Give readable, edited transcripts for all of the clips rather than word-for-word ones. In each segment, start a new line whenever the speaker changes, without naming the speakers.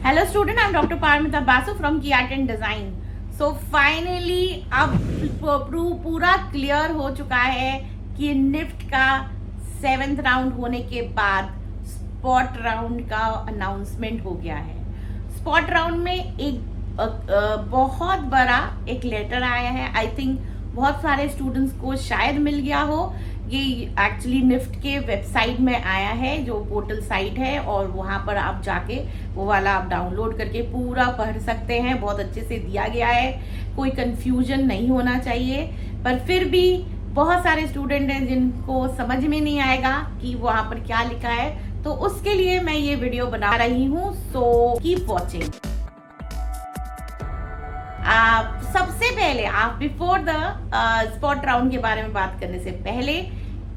Hello student, I am doctor Paramita Basu from key art and design. So finally अब पूरा clear हो चुका है कि निफ्ट का 7th राउंड होने के बाद स्पॉट राउंड का अनाउंसमेंट हो गया है। स्पॉट राउंड में एक बहुत बड़ा एक लेटर आया है। आई थिंक बहुत सारे स्टूडेंट्स को शायद मिल गया हो। ये एक्चुअली निफ्ट के वेबसाइट में आया है, जो पोर्टल साइट है, और वहाँ पर आप जाके वो वाला आप डाउनलोड करके पूरा पढ़ सकते हैं। बहुत अच्छे से दिया गया है, कोई कंफ्यूजन नहीं होना चाहिए। पर फिर भी बहुत सारे स्टूडेंट हैं जिनको समझ में नहीं आएगा कि वहाँ पर क्या लिखा है, तो उसके लिए मैं ये वीडियो बना रही हूँ। So keep watching. सबसे पहले आप बिफोर द स्पॉट राउंड के बारे में बात करने से पहले,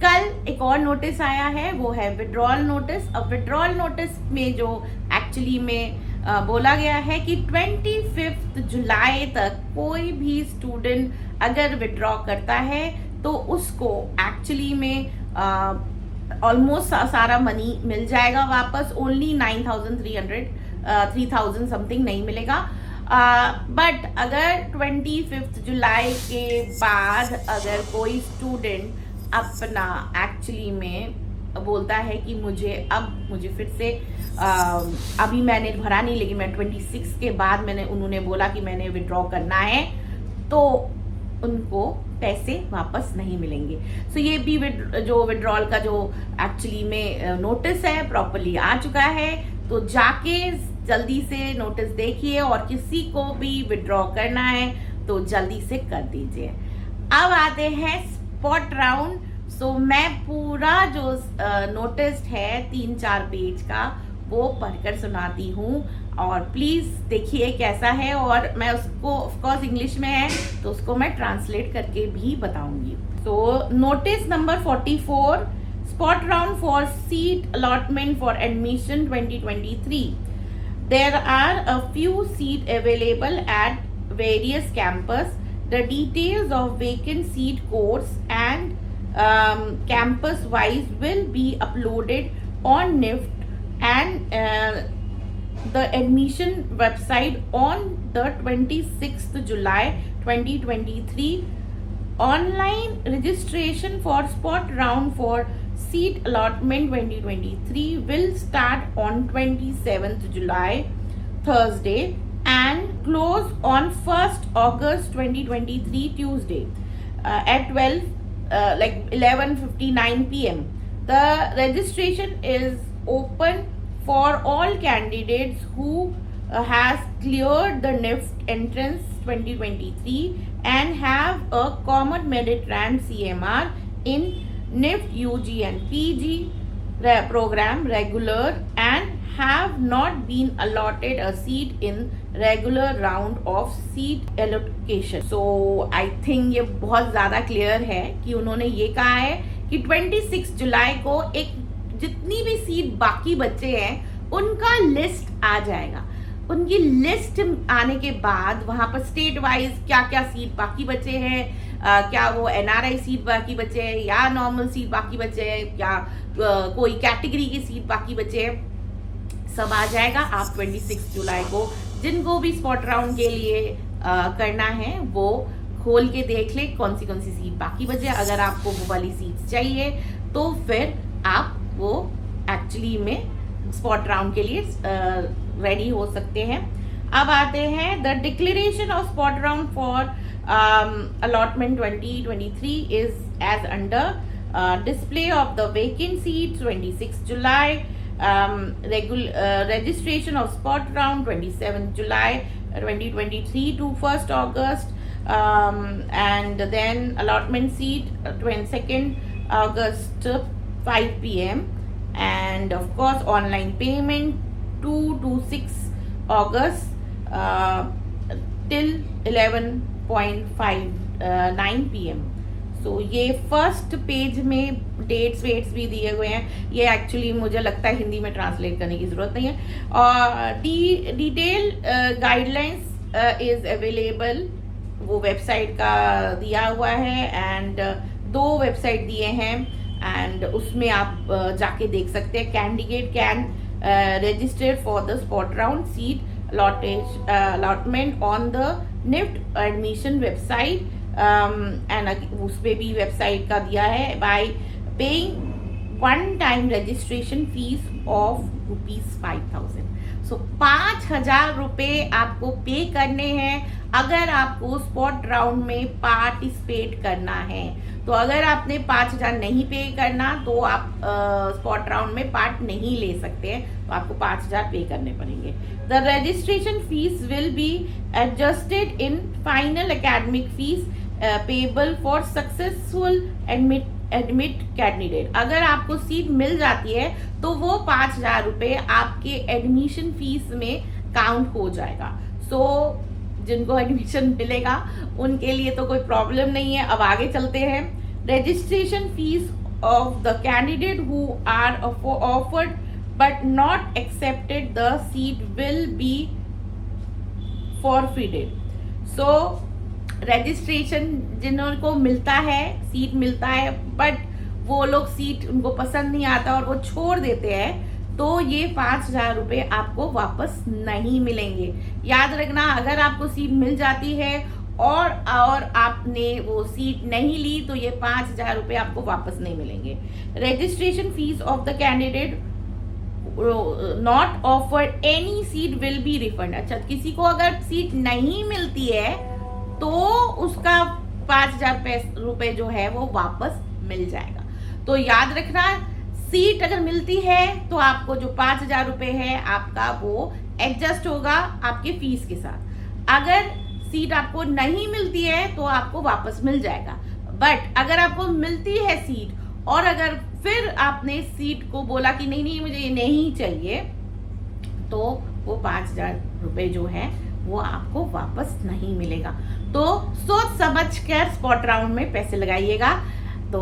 कल एक और नोटिस आया है, वो है विड्रॉल नोटिस। अब विड्रॉल नोटिस में जो एक्चुअली में बोला गया है कि 25 जुलाई तक कोई भी स्टूडेंट अगर विड्रॉ करता है तो उसको एक्चुअली में ऑलमोस्ट सारा मनी मिल जाएगा वापस। ओनली 3,000 समथिंग नहीं मिलेगा। बट अगर 25 जुलाई के बाद अगर कोई स्टूडेंट अपना एक्चुअली में बोलता है कि मुझे फिर से अभी मैंने भरा नहीं, लेकिन मैं 26 के बाद उन्होंने बोला कि मैंने विड्रॉ करना है, तो उनको पैसे वापस नहीं मिलेंगे। सो ये भी जो विड्रॉल का जो एक्चुअली में नोटिस है प्रॉपर्ली आ चुका है। तो जाके जल्दी से नोटिस देखिए, और किसी को भी विड्रॉ करना है तो जल्दी से कर दीजिए। अब आते हैं स्पॉट राउंड। सो मैं पूरा जो नोटिस है 3-4 पेज का वो पढ़कर सुनाती हूँ, और प्लीज देखिए कैसा है। और मैं उसको ऑफकोर्स इंग्लिश में है तो उसको मैं ट्रांसलेट करके भी बताऊंगी। So notice number 44, spot round for seat allotment for admission 2023। There are a few seats available at various campus. The details of vacant seat codes and campus wise will be uploaded on NIFT and the admission website on the 26th July 2023. Online registration for spot round for seat allotment 2023 will start on 27th July, Thursday, and close on 1st August 2023, Tuesday, at 11:59 p.m. The registration is open for all candidates who has cleared the NIFT entrance 2023 and have a common merit rank CMR in NIFT UG and PG program regular and have not been allotted a seat in regular round of seat allocation. So I think ये बहुत ज़्यादा clear है कि उन्होंने ये कहा है कि 26 जुलाई को एक जितनी भी सीट बाकी बचे हैं उनका लिस्ट आ जाएगा। उनकी लिस्ट आने के बाद वहाँ पर स्टेट वाइज क्या क्या सीट बाकी बचे हैं, क्या वो NRI सीट बाकी बचे हैं या नॉर्मल सीट बाकी बचे हैं, क्या कोई कैटेगरी की सीट बाकी बचे हैं, सब आ जाएगा। आप 26 जुलाई को जिनको भी स्पॉट राउंड के लिए करना है वो खोल के देख ले कौन सी सीट बाकी बचे। अगर आपको वो वाली सीट चाहिए तो फिर आप वो एक्चुअली में स्पॉट राउंड के लिए रेडी हो सकते हैं। अब आते हैं the declaration of spot round for allotment 2023 is as under display of the vacant seats 26 July, registration of spot round 27 July 2023 to 1st August, and then allotment seat 22nd August 5 p.m. and of course online payment 2 to 6 August till 11:59 p.m. सो ये first page में dates weights भी दिए हुए हैं। ये actually मुझे लगता है हिंदी में ट्रांसलेट करने की ज़रूरत नहीं है। और डिटेल गाइडलाइंस इज़ अवेलेबल, वो वेबसाइट का दिया हुआ है, एंड 2 वेबसाइट दिए हैं, एंड उसमें आप जाके देख सकते हैं। Candidate can registered for the spot round seat allotment on the NIFT admission website, and उस पे भी वेबसाइट का दिया है, by paying one time registration fees of ₹5,000. सो 5,000 रुपये आपको पे करने हैं अगर आपको स्पॉट राउंड में पार्टिसिपेट करना है। तो अगर आपने 5,000 नहीं पे करना तो आप स्पॉट राउंड में पार्ट नहीं ले सकते हैं, तो आपको 5,000 पे करने पड़ेंगे। The registration fees will be adjusted in final academic fees payable for successful admit candidate. अगर आपको सीट मिल जाती है तो वो 5,000 रुपये आपके एडमिशन फीस में काउंट हो जाएगा। सो जिनको एडमिशन मिलेगा उनके लिए तो कोई प्रॉब्लम नहीं है। अब आगे चलते हैं। Registration fees of the candidate who are offered but not accepted the seat will be forfeited. So registration जिनको मिलता है, सीट मिलता है, बट वो लोग सीट उनको पसंद नहीं आता और वो छोड़ देते हैं, तो ये 5,000 रुपये आपको वापस नहीं मिलेंगे। याद रखना, अगर आपको सीट मिल जाती है और आपने वो सीट नहीं ली तो ये 5,000 रुपये आपको वापस नहीं मिलेंगे। Registration fees of the candidate not offered any seat will B refund. अच्छा, किसी को अगर सीट नहीं मिलती है तो उसका 5,000 रुपये जो है वो वापस मिल जाएगा। तो याद रखना, सीट अगर मिलती है तो आपको जो 5,000 रुपये है आपका वो एडजस्ट होगा आपके फीस के साथ। अगर सीट आपको नहीं मिलती है तो आपको वापस मिल जाएगा। बट अगर आपको मिलती है सीट और अगर फिर आपने सीट को बोला कि नहीं नहीं मुझे ये नहीं चाहिए, तो वो 5,000 रुपये जो है वो आपको वापस नहीं मिलेगा। तो सोच समझ कर स्पॉट राउंड में पैसे लगाइएगा। तो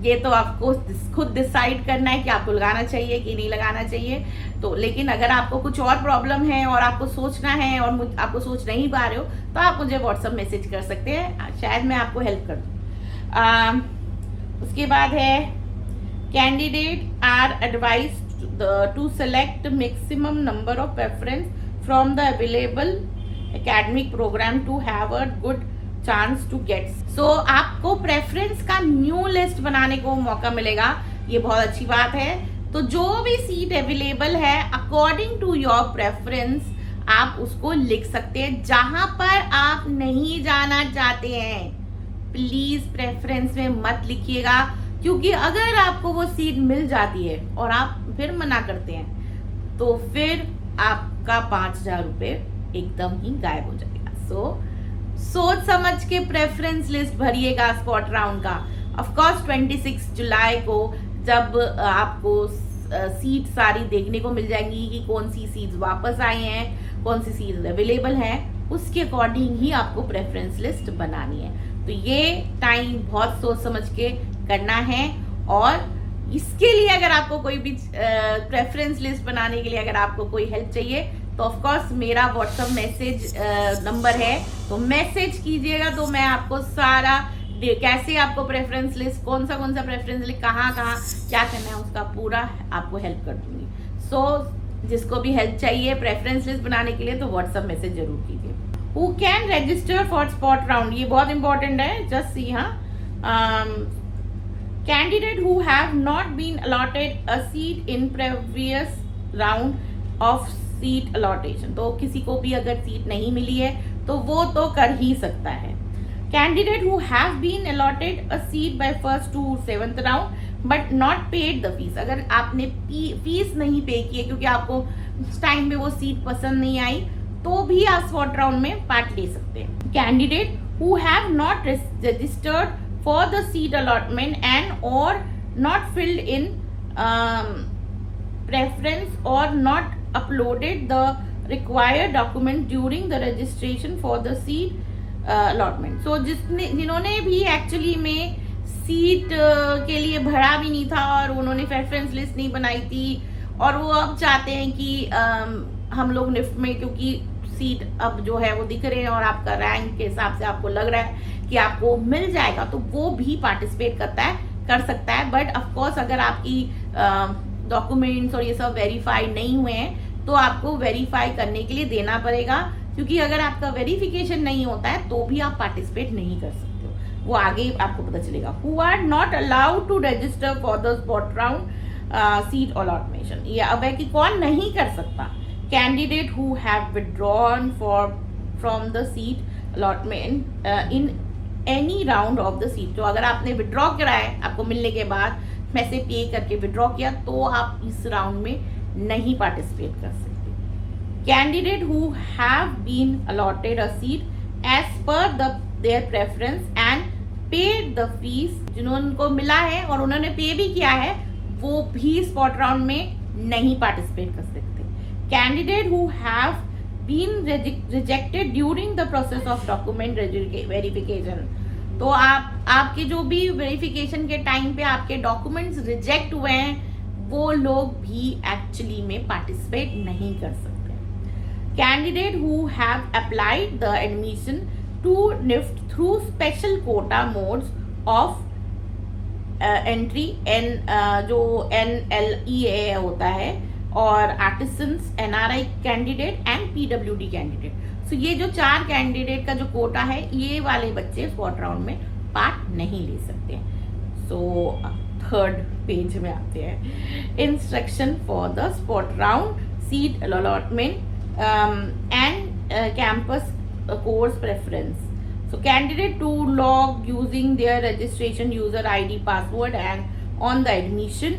ये तो आपको खुद डिसाइड करना है कि आपको लगाना चाहिए कि नहीं लगाना चाहिए। तो लेकिन अगर आपको कुछ और प्रॉब्लम है और आपको सोचना है और आपको सोच नहीं पा रहे हो तो आप मुझे व्हाट्सएप मैसेज कर सकते हैं, शायद मैं आपको हेल्प कर दूँ। उसके बाद है candidate are advise to select maximum number of preference from the available academic program to have a good chance to get। so आपको प्रेफरेंस का न्यू लिस्ट बनाने को मौका मिलेगा, ये बहुत अच्छी बात है। तो जो भी सीट अवेलेबल है अकॉर्डिंग टू योर प्रेफरेंस आप उसको लिख सकते हैं। जहां पर आप नहीं जाना चाहते हैं प्लीज प्रेफरेंस में मत लिखिएगा, क्योंकि अगर आपको वो सीट मिल जाती है और आप फिर मना करते हैं तो फिर आपका 5,000 रुपये एकदम ही गायब हो जाएगा। सोच समझ के प्रेफरेंस लिस्ट भरिएगा स्पॉट राउंड का। ऑफ कोर्स 26 जुलाई को जब आपको सीट सारी देखने को मिल जाएंगी कि कौन सी सीट्स वापस आई हैं, कौन सी सीट्स अवेलेबल हैं, उसके अकॉर्डिंग ही आपको प्रेफरेंस लिस्ट बनानी है। तो ये टाइम बहुत सोच समझ के करना है। और इसके लिए अगर आपको कोई भी प्रेफरेंस लिस्ट बनाने के लिए अगर आपको कोई हेल्प चाहिए तो ऑफ कोर्स मेरा व्हाट्सएप मैसेज नंबर है, तो मैसेज कीजिएगा तो मैं आपको सारा कैसे आपको प्रेफरेंस लिस्ट कौन सा प्रेफरेंस लिस्ट कहाँ क्या करना है उसका पूरा आपको हेल्प कर दूंगी। सो जिसको भी हेल्प चाहिए प्रेफरेंस लिस्ट बनाने के लिए तो व्हाट्सएप मैसेज जरूर कीजिए। Who can register for spot round, ये बहुत इंपॉर्टेंट है, just see. Candidate who have not been allotted a seat in previous round of seat allotation. तो किसी को भी अगर सीट नहीं मिली है तो वो तो कर ही सकता है। Candidate who have been allotted a seat by first to 7th round but not paid the fees. अगर आपने फीस नहीं पे की है क्योंकि आपको उस टाइम पे वो सीट पसंद नहीं आई तो भी आप स्पॉट राउंड में पार्ट ले सकते हैं। Candidate who have not registered for the seat allotment and और not filled in preference or not uploaded the required document during the registration for the seat allotment। so जिन्होंने भी actually में seat के लिए भरा भी नहीं था और उन्होंने प्रेफरेंस लिस्ट नहीं बनाई थी और वो अब चाहते हैं कि हम लोग निफ्ट में क्योंकि सीट अब जो है वो दिख रहे हैं और आपका रैंक के हिसाब से आपको लग रहा है कि आपको मिल जाएगा, तो वो भी पार्टिसिपेट कर सकता है। बट ऑफ कोर्स अगर आपकी डॉक्यूमेंट्स और ये सब वेरीफाई नहीं हुए हैं तो आपको वेरीफाई करने के लिए देना पड़ेगा, क्योंकि अगर आपका वेरिफिकेशन नहीं होता है तो भी आप पार्टिसिपेट नहीं कर सकते हो, वो आगे आपको पता चलेगा। Who are not allowed to register for the spot round seat allotmation, ये अब है कि कौन नहीं कर सकता। Candidate who have withdrawn from the seat allotment in any round of the seat, तो अगर आपने विड्रॉ करा है, आपको मिलने के बाद पैसे पे करके विड्रॉ किया, तो आप इस राउंड में नहीं पार्टिसिपेट कर सकते। Candidate who have been allotted a seat as per their preference and paid the fees, जिन्होंने मिला है और उन्होंने पे भी किया है, वो भी स्पॉट राउंड में नहीं पार्टिसिपेट कर सकते। Candidate who have been rejected during the process of document verification, तो आपके जो भी वेरिफिकेशन के टाइम पे आपके डॉक्यूमेंट्स रिजेक्ट हुए हैं, वो लोग भी एक्चुअली में पार्टिसिपेट नहीं कर सकते। Candidate who have applied the admission to NIFT through special quota modes of entry जो NLEA होता है, और artisans, NRI candidate and PWD candidate, so ये जो 4 कैंडिडेट का जो कोटा है, ये वाले बच्चे स्पॉट राउंड में पार्ट नहीं ले सकते हैं। सो 3rd पेज में आते हैं, instruction for the spot round seat allotment and campus course preference. So candidate to log using their registration user ID password and on the admission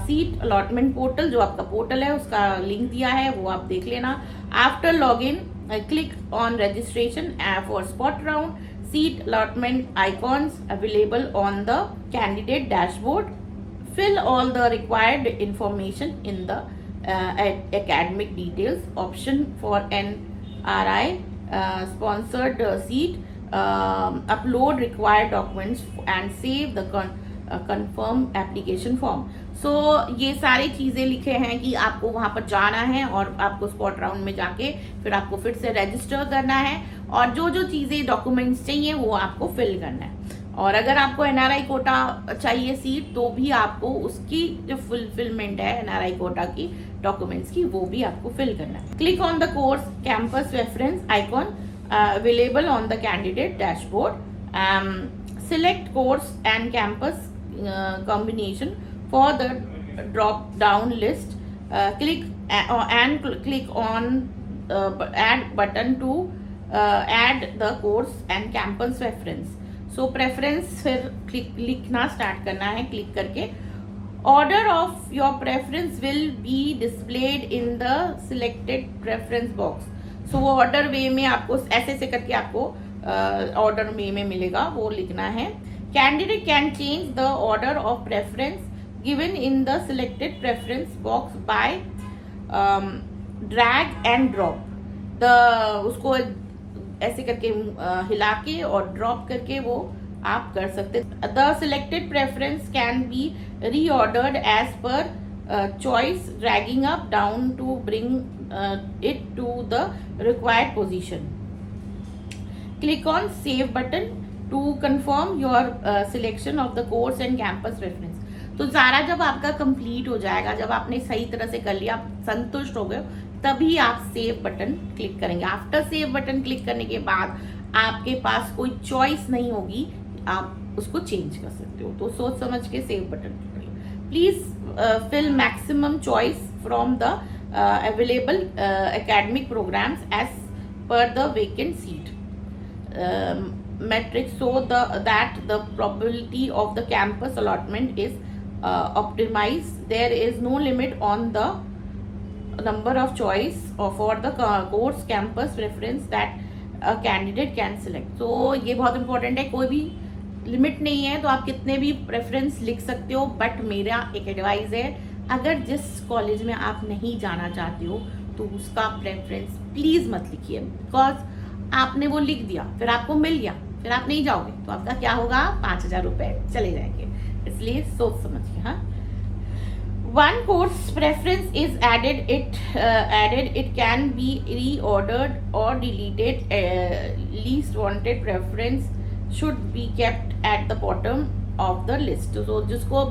seat allotment portal, जो आपका portal है उसका link दिया है, वो आप देख लेना। After login click on registration for spot round seat allotment icons available on the candidate dashboard. Fill all the required information in the academic details option for NRI sponsored seat, upload required documents and save the confirm application form. So ये सारी चीज़ें लिखे हैं कि आपको वहाँ पर जाना है और आपको स्पॉट राउंड में जाके फिर आपको फिर से रजिस्टर करना है, और जो जो चीज़ें डॉक्यूमेंट्स चाहिए वो आपको फिल करना है। और अगर आपको NRI कोटा चाहिए सीट, तो भी आपको उसकी जो फुलफिलमेंट है NRI कोटा की डॉक्यूमेंट्स की, वो भी आपको फिल करना है। Click on the course campus reference icon available on the candidate dashboard, select course and campus combination for the drop down list, click on add button to add the course and campus reference. So preference फिर लिखना start करना है, click करके order of your preference will be displayed in the selected preference box. So वो order way में आपको ऐसे करके आपको order way में मिलेगा, वो लिखना है। Candidate can change the order of preference given in the selected preference box by drag and drop. उसको ऐसे करके हिला के और ड्रॉप करके वो आप कर सकते। The selected preference can be reordered as per choice, dragging up down to bring it to the required position. Click on save button to confirm your selection of the course and campus reference. तो सारा जब आपका complete हो जाएगा, जब आपने सही तरह से कर लिया, आप संतुष्ट हो गए, तभी आप सेव बटन क्लिक करेंगे। आफ्टर सेव बटन क्लिक करने के बाद आपके पास कोई चॉइस नहीं होगी, आप उसको चेंज कर सकते हो। तो सोच समझ के सेव बटन करिए। Please fill maximum choice from the available academic programs as per the vacant seat metrics so that the probability of the campus allotment is optimized. There is no limit on the number of choice for the course campus reference that a candidate can select. So ये बहुत important है, कोई भी limit नहीं है, तो आप कितने भी प्रेफरेंस लिख सकते हो। बट मेरा एक एडवाइस है, अगर जिस कॉलेज में आप नहीं जाना चाहते हो तो उसका प्रेफरेंस प्लीज़ मत लिखिए, बिकॉज आपने वो लिख दिया, फिर आपको मिल गया, फिर आप नहीं जाओगे तो आपका क्या होगा, 5,000 रुपये चले जाएंगे। इसलिए सोच समझिए। हाँ, one course preference is added, it can be reordered or deleted. Least wanted preference should be kept at the bottom of the list. तो जिसको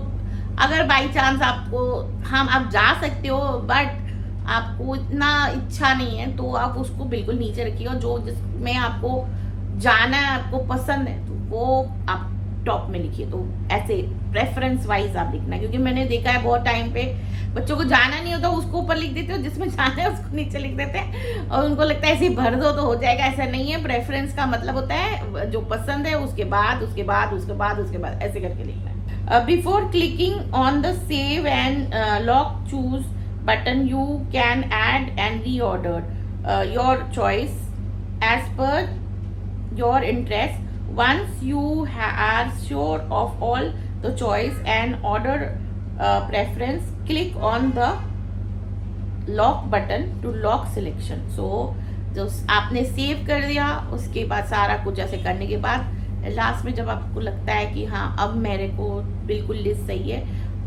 अगर बाई चांस आपको हम आप जा सकते हो बट आपको इतना इच्छा नहीं है तो आप उसको बिल्कुल नीचे रखिए, और जो जिसमें आपको जाना है, आपको पसंद है, तो वो आप टॉप में लिखिए। तो ऐसे प्रेफरेंस वाइज आप लिखना, क्योंकि मैंने देखा है बहुत टाइम पे बच्चों को जाना नहीं होता उसको ऊपर लिख देते हो, जिसमें जाना है उसको नीचे लिख देते हैं, और उनको लगता है ऐसे भर दो तो हो जाएगा। ऐसा नहीं है। प्रेफरेंस का मतलब होता है जो पसंद है उसके बाद उसके बाद उसके बाद उसके बाद ऐसे करके लिखना है। Before clicking on the save and lock choose button, you can add and reorder your choice as per your interest. Once you are sure of all the choice and order preference, click on the lock button to lock selection. So जो आपने save कर दिया उसके बाद सारा कुछ ऐसे करने के बाद लास्ट में जब आपको लगता है कि हाँ अब मेरे को बिल्कुल लिस्ट सही है,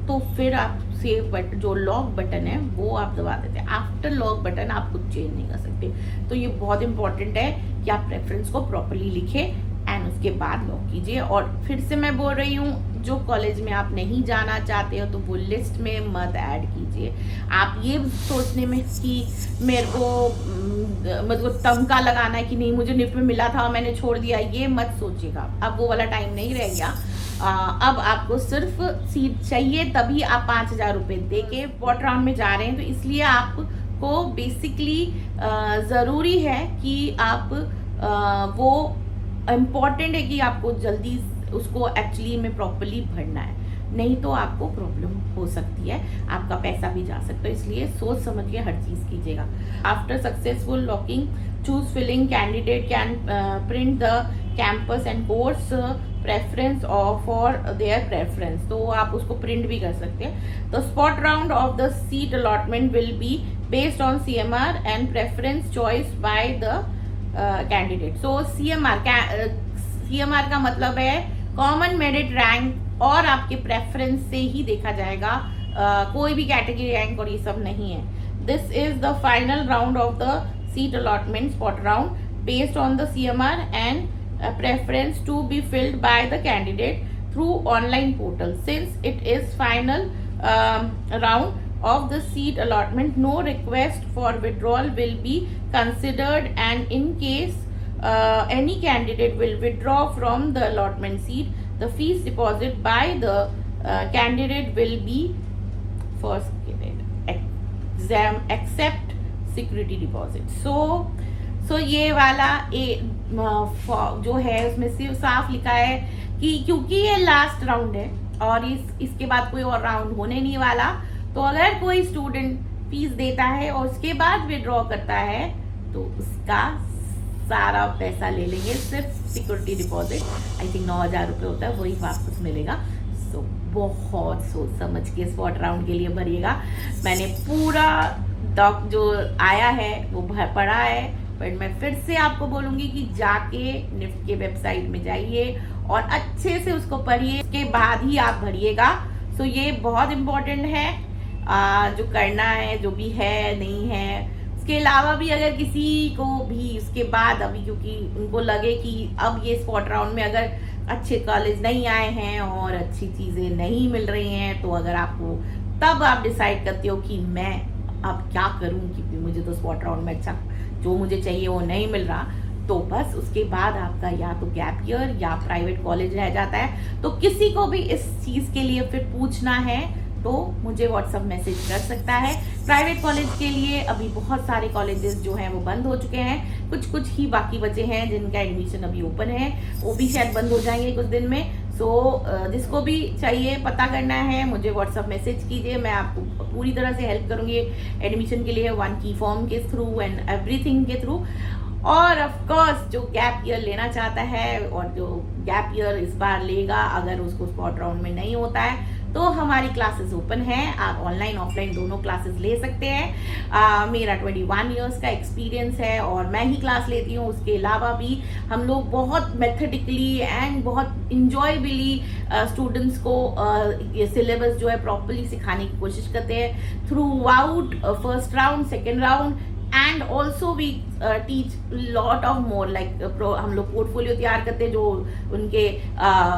तो फिर आप सेव बटन जो लॉक बटन है वो आप दबा देते हैं। आफ्टर लॉक बटन आप कुछ चेंज नहीं कर सकते। तो ये बहुत इंपॉर्टेंट है कि आप प्रेफरेंस को प्रॉपरली लिखें एंड उसके बाद लॉक कीजिए। और फिर से मैं बोल रही हूँ, जो कॉलेज में आप नहीं जाना चाहते हो तो वो लिस्ट में मत ऐड कीजिए। आप ये सोचने में कि मेरे को मतलब तमका लगाना है कि नहीं मुझे निफ्ट में मिला था मैंने छोड़ दिया, ये मत सोचिएगा। अब वो वाला टाइम नहीं रह गया। अब आपको सिर्फ सीट चाहिए, तभी आप 5,000 रुपये दे के स्पॉट राउंड में जा रहे हैं। तो इसलिए आपको बेसिकली ज़रूरी है कि आप वो इम्पॉर्टेंट है कि आपको जल्दी उसको एक्चुअली में प्रॉपरली भरना है, नहीं तो आपको प्रॉब्लम हो सकती है, आपका पैसा भी जा सकता है। इसलिए सोच समझ के हर चीज़ कीजिएगा। After successful locking choose filling candidate can print the campus and course preference और फॉर देयर प्रेफरेंस। तो आप उसको प्रिंट भी कर सकते हैं। The spot round of the seat allotment will be based on CMR and preference choice by the candidate. So CMR का मतलब है कॉमन मेरिट रैंक, और आपके प्रेफरेंस से ही देखा जाएगा। कोई भी कैटेगरी रैंक और ये सब नहीं है। This is the final round of the seat allotment spot round based on the CMR and preference to be filled by the candidate through online portal. Since it is final round of the seat allotment, no request for withdrawal will be considered, and in case any candidate will withdraw from the allotment seat, the fees deposit by the candidate will be first exam except security deposit. So ये वाला जो है उसमें सिर्फ साफ लिखा है कि क्योंकि ये लास्ट राउंड है और इसके बाद कोई और राउंड होने नहीं वाला, तो अगर कोई स्टूडेंट फीस देता है और उसके बाद विड्रॉ करता है तो उसका सारा पैसा ले लेंगे। सिर्फ सिक्योरिटी डिपॉजिट आई थिंक 9,000 रुपये होता है, वही वापस मिलेगा। सो बहुत सोच समझ के स्पॉट राउंड के लिए भरिएगा। मैंने पूरा डॉक जो आया है वो पढ़ा है, बट मैं फिर से आपको बोलूँगी कि जाके निफ्ट के वेबसाइट में जाइए और अच्छे से उसको पढ़िए, उसके बाद ही आप भरिएगा। सो ये बहुत इम्पोर्टेंट है जो करना है, जो भी है नहीं है। उसके अलावा भी अगर किसी को भी उसके बाद अभी क्योंकि उनको लगे कि अब ये स्पॉट राउंड में अगर अच्छे कॉलेज नहीं आए हैं और अच्छी चीज़ें नहीं मिल रही हैं, तो अगर आपको तब आप डिसाइड करते हो कि मैं अब क्या करूं क्योंकि मुझे तो स्पॉट राउंड में अच्छा जो मुझे चाहिए वो नहीं मिल रहा, तो बस उसके बाद आपका या तो गैप ईयर या प्राइवेट कॉलेज रह जाता है। तो किसी को भी इस चीज़ के लिए फिर पूछना है तो मुझे व्हाट्सअप मैसेज कर सकता है। प्राइवेट कॉलेज के लिए अभी बहुत सारे कॉलेजेस जो हैं वो बंद हो चुके हैं, कुछ ही बाकी बचे हैं जिनका एडमिशन अभी ओपन है, वो भी शायद बंद हो जाएंगे कुछ दिन में। सो जिसको भी चाहिए पता करना है मुझे व्हाट्सअप मैसेज कीजिए, मैं आपको पूरी तरह से हेल्प करूँगी एडमिशन के लिए, 1 की फॉर्म के थ्रू एंड एवरीथिंग के थ्रू। और ऑफ कोर्स जो गैप ईयर लेना चाहता है और जो गैप ईयर इस बार लेगा, अगर उसको स्पॉट राउंड में नहीं होता है तो हमारी क्लासेस ओपन है, आप ऑनलाइन ऑफलाइन दोनों क्लासेस ले सकते हैं। मेरा 21 इयर्स का एक्सपीरियंस है और मैं ही क्लास लेती हूँ। उसके अलावा भी हम लोग बहुत मेथडिकली एंड बहुत इंजॉयबली स्टूडेंट्स को ये सिलेबस जो है प्रॉपरली सिखाने की कोशिश करते हैं throughout first round, second round, and also we teach lot of more like हम लोग पोर्टफोलियो तैयार करते हैं जो उनके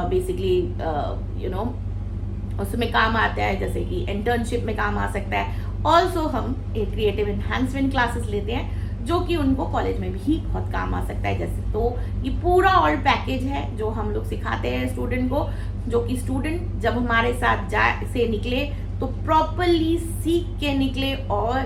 बेसिकली उसमें काम आता है, जैसे कि इंटर्नशिप में काम आ सकता है। ऑल्सो हम एक क्रिएटिव एनहांसमेंट क्लासेस लेते हैं जो कि उनको कॉलेज में भी बहुत काम आ सकता है। जैसे तो ये पूरा ऑल पैकेज है जो हम लोग सिखाते हैं स्टूडेंट को, जो कि स्टूडेंट जब हमारे साथ से निकले तो प्रॉपरली सीख के निकले, और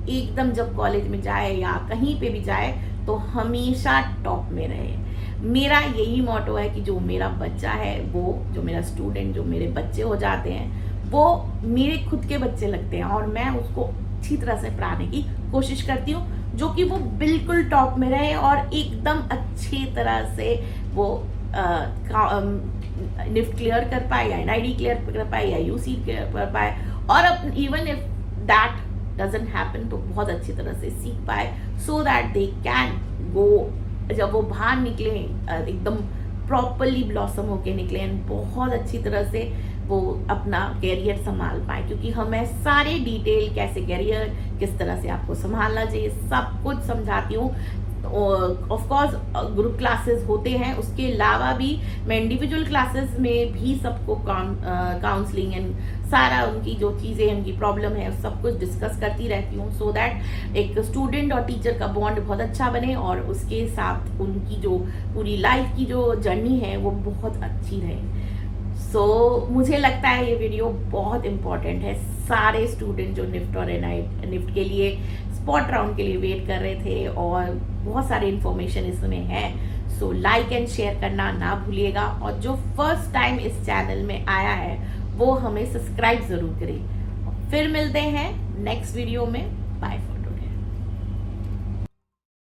एकदम जब कॉलेज में जाए या कहीं पे भी जाए तो हमेशा टॉप में रहे। मेरा यही मोटो है कि जो मेरा बच्चा है, वो जो मेरा स्टूडेंट, जो मेरे बच्चे हो जाते हैं, वो मेरे खुद के बच्चे लगते हैं, और मैं उसको अच्छी तरह से पढ़ाने की कोशिश करती हूँ, जो कि वो बिल्कुल टॉप में रहे और एकदम अच्छी तरह से वो निफ्ट क्लियर कर पाए, या एनआईडी क्लियर कर पाए, या यूसी क्लियर कर पाए, और even if that doesn't happen तो बहुत अच्छी तरह से सीख पाए, so that they can go, जब वो बाहर निकले एकदम प्रॉपरली ब्लॉसम होके निकले एंड बहुत अच्छी तरह से वो अपना कैरियर संभाल पाए। क्योंकि हमें सारे डिटेल कैसे कैरियर किस तरह से आपको संभालना चाहिए सब कुछ समझाती हूँ। ऑफ कोर्स ग्रुप क्लासेस होते हैं, उसके अलावा भी मैं इंडिविजुअल क्लासेस में भी सबको काउंसलिंग एंड सारा उनकी जो चीज़ें उनकी प्रॉब्लम है सब कुछ डिस्कस करती रहती हूँ, सो दैट एक स्टूडेंट और टीचर का बॉन्ड बहुत अच्छा बने और उसके साथ उनकी जो पूरी लाइफ की जो जर्नी है वो बहुत अच्छी रहे। मुझे लगता है ये वीडियो बहुत इम्पॉर्टेंट है। सारे स्टूडेंट जो निफ्ट और निफ्ट के लिए स्पॉट राउंड के लिए वेट कर रहे थे, और बहुत सारे इन्फॉर्मेशन इसमें है, सो लाइक एंड शेयर करना ना भूलिएगा, और जो फर्स्ट टाइम इस चैनल में आया है वो हमें सब्सक्राइब ज़रूर करें। फिर मिलते हैं नेक्स्ट वीडियो में। बाय।